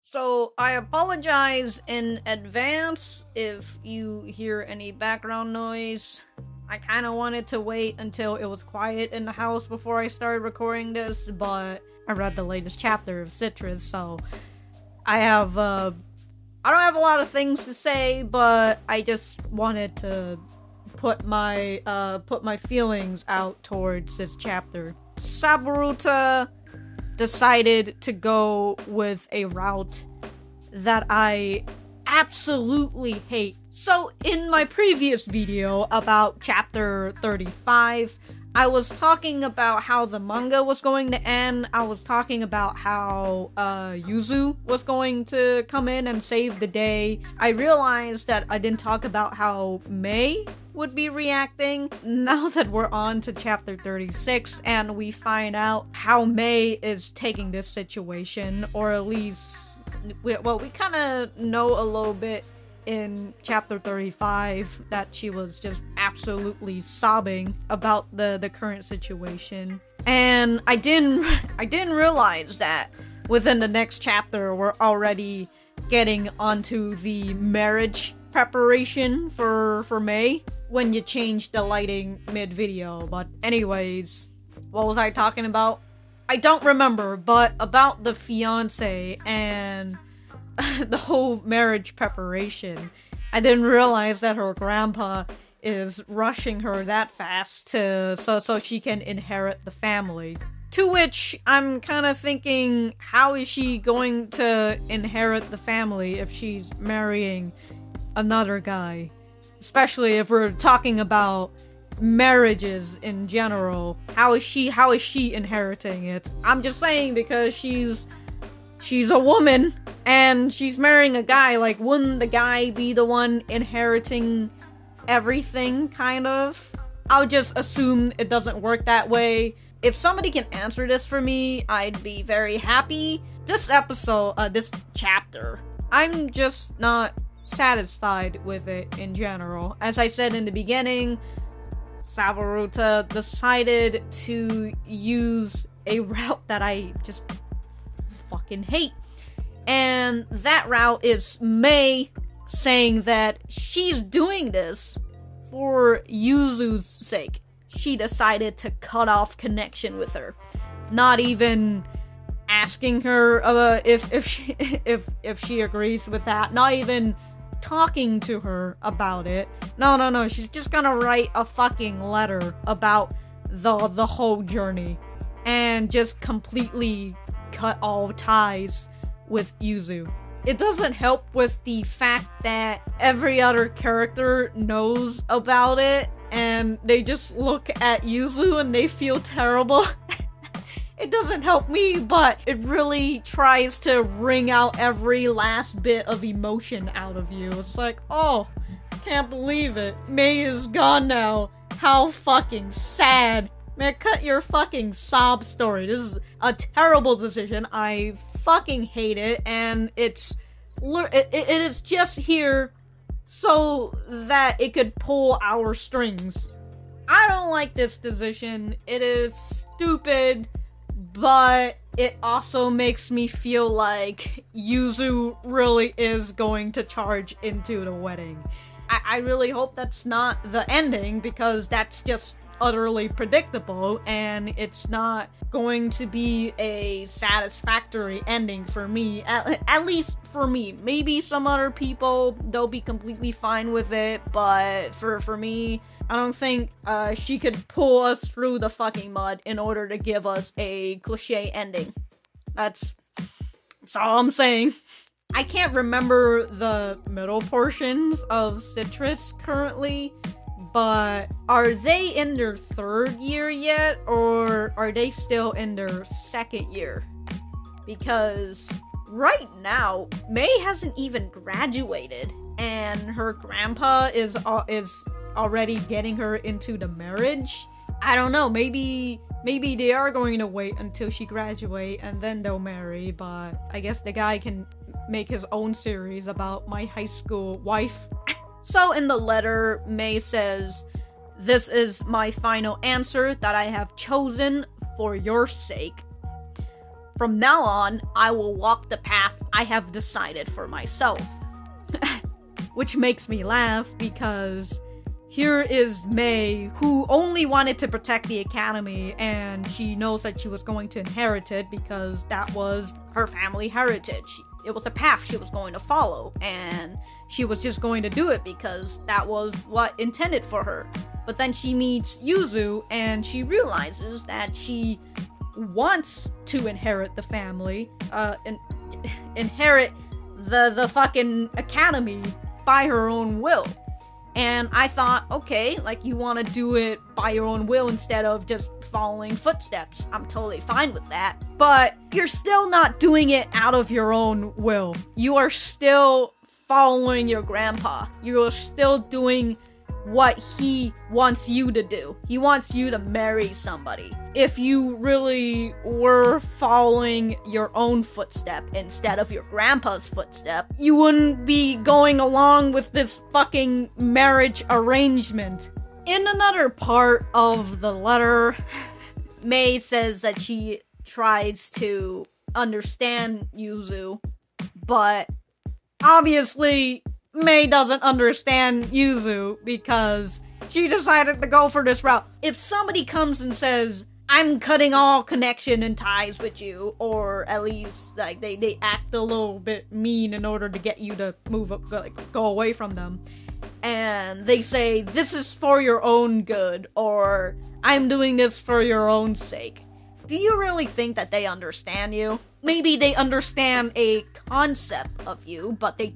So, I apologize in advance if you hear any background noise. I kinda wanted to wait until it was quiet in the house before I started recording this, but I read the latest chapter of Citrus, so I don't have a lot of things to say, but I just wanted to put my feelings out towards this chapter. Saburuta decided to go with a route that I absolutely hate. So, in my previous video about chapter 35, I was talking about how the manga was going to end. I was talking about how Yuzu was going to come in and save the day. I realized that I didn't talk about how Mei would be reacting. Now that we're on to chapter 36 and we find out how Mei is taking this situation, or at least, we kind of know a little bit in chapter 35 that she was just absolutely sobbing about the current situation. And I didn't realize that within the next chapter we're already getting onto the marriage preparation for Mei when you change the lighting mid-video. But anyways, what was I talking about? I don't remember, but about the fiance and the whole marriage preparation. I didn't realize that her grandpa is rushing her that fast so she can inherit the family. To which I'm kind of thinking, how is she going to inherit the family if she's marrying another guy? Especially if we're talking about marriages in general. How is she inheriting it? I'm just saying, because she's a woman and she's marrying a guy. Like, wouldn't the guy be the one inheriting everything, kind of? I'll just assume it doesn't work that way. If somebody can answer this for me, I'd be very happy. This chapter, I'm just not satisfied with it in general. As I said in the beginning, Saburuta decided to use a route that I just fucking hate. And that route is Mei saying that she's doing this for Yuzu's sake. She decided to cut off connection with her, not even asking her if she agrees with that, not even talking to her about it. No, she's just gonna write a fucking letter about the whole journey and just completely cut all ties with Yuzu. It doesn't help with the fact that every other character knows about it and they just look at Yuzu and they feel terrible. It doesn't help me, but it really tries to wring out every last bit of emotion out of you. It's like, oh, can't believe it. Mei is gone now. How fucking sad. Man, cut your fucking sob story. This is a terrible decision. I fucking hate it, and it is just here so that it could pull our strings. I don't like this decision. It is stupid, but it also makes me feel like Yuzu really is going to charge into the wedding. I really hope that's not the ending, because that's just utterly predictable, and it's not going to be a satisfactory ending for me, at least for me. Maybe some other people, they'll be completely fine with it, but for me, I don't think she could pull us through the fucking mud in order to give us a cliche ending. That's all I'm saying. I can't remember the middle portions of Citrus currently, but are they in their third year yet, or are they still in their second year? Because right now, Mei hasn't even graduated, and her grandpa is already getting her into the marriage. I don't know, maybe they are going to wait until she graduates and then they'll marry, but I guess the guy can make his own series about my high school wife. So in the letter, Mei says, "This is my final answer that I have chosen for your sake. From now on, I will walk the path I have decided for myself. Which makes me laugh because here is May, who only wanted to protect the academy, and she knows that she was going to inherit it because that was her family heritage. It was a path she was going to follow, and she was just going to do it because that was what intended for her. But then she meets Yuzu, and she realizes that she wants to inherit the family, inherit the fucking academy by her own will. And I thought, okay, like, you want to do it by your own will instead of just following footsteps. I'm totally fine with that. But you're still not doing it out of your own will. You are still following your grandpa. You're still doing what he wants you to do. He wants you to marry somebody. If you really were following your own footstep instead of your grandpa's footstep, you wouldn't be going along with this fucking marriage arrangement. In another part of the letter, May says that she tries to understand Yuzu, but obviously May doesn't understand Yuzu because she decided to go for this route. If somebody comes and says, I'm cutting all connection and ties with you, or at least, like, they act a little bit mean in order to get you to move up, like, go away from them, and they say, this is for your own good, or I'm doing this for your own sake, do you really think that they understand you? Maybe they understand a concept of you, but they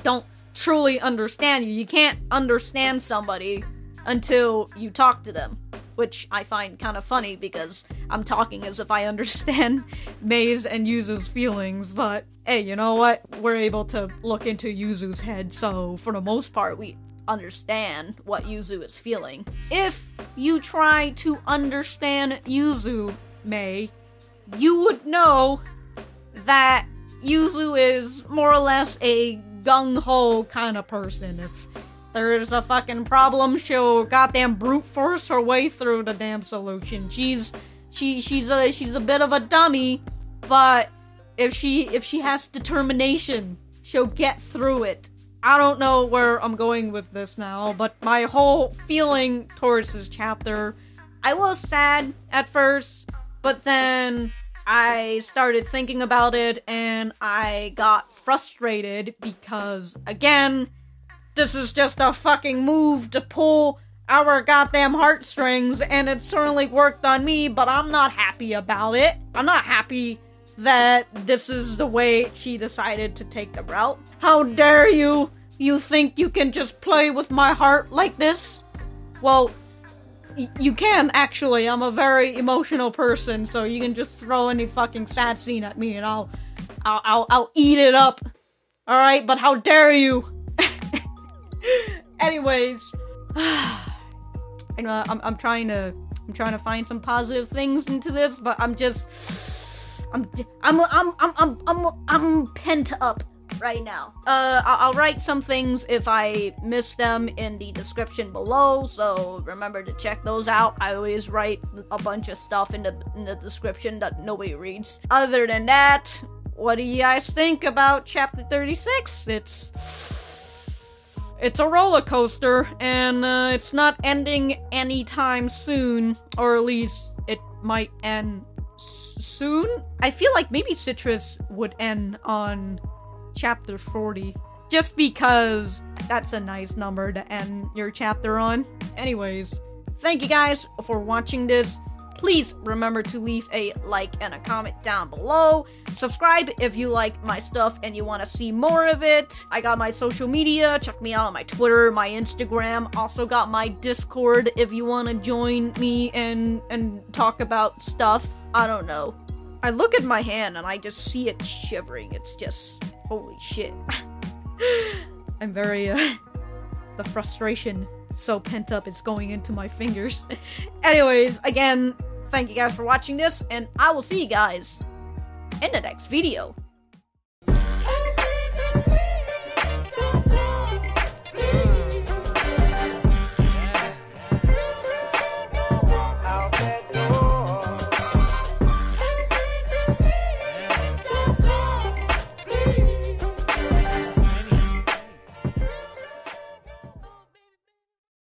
don't truly understand you. You can't understand somebody until you talk to them, which I find kind of funny because I'm talking as if I understand May's and Yuzu's feelings, but hey, you know what? We're able to look into Yuzu's head, so for the most part, we understand what Yuzu is feeling. If you try to understand Yuzu, May, you would know that Yuzu is more or less a gung-ho kind of person. If there's a fucking problem, she'll goddamn brute force her way through the damn solution. She's a bit of a dummy, but if she has determination, she'll get through it. I don't know where I'm going with this now, but my whole feeling towards this chapter, I was sad at first, but then I started thinking about it, and I got frustrated because, again, this is just a fucking move to pull our goddamn heartstrings, and it certainly worked on me, but I'm not happy about it. I'm not happy that this is the way she decided to take the route. How dare you? You think you can just play with my heart like this? Well, you can, actually. I'm a very emotional person, so you can just throw any fucking sad scene at me and I'll eat it up. Alright, but how dare you? Anyways, I'm trying to find some positive things into this, but I'm pent up right now. I'll write some things if I miss them in the description below, so remember to check those out. I always write a bunch of stuff in the description that nobody reads. Other than that, what do you guys think about chapter 36? It's a roller coaster, and it's not ending anytime soon, or at least it might end soon. I feel like maybe Citrus would end on chapter 40, just because that's a nice number to end your chapter on. Anyways, thank you guys for watching this. Please remember to leave a like and a comment down below. Subscribe if you like my stuff and you want to see more of it. I got my social media. Check me out on my Twitter, my Instagram. Also got my Discord if you want to join me and talk about stuff. I don't know. I look at my hand and I just see it shivering. It's just, holy shit. I'm very, the frustration so pent up it's going into my fingers. Anyways, again, thank you guys for watching this, and I will see you guys in the next video.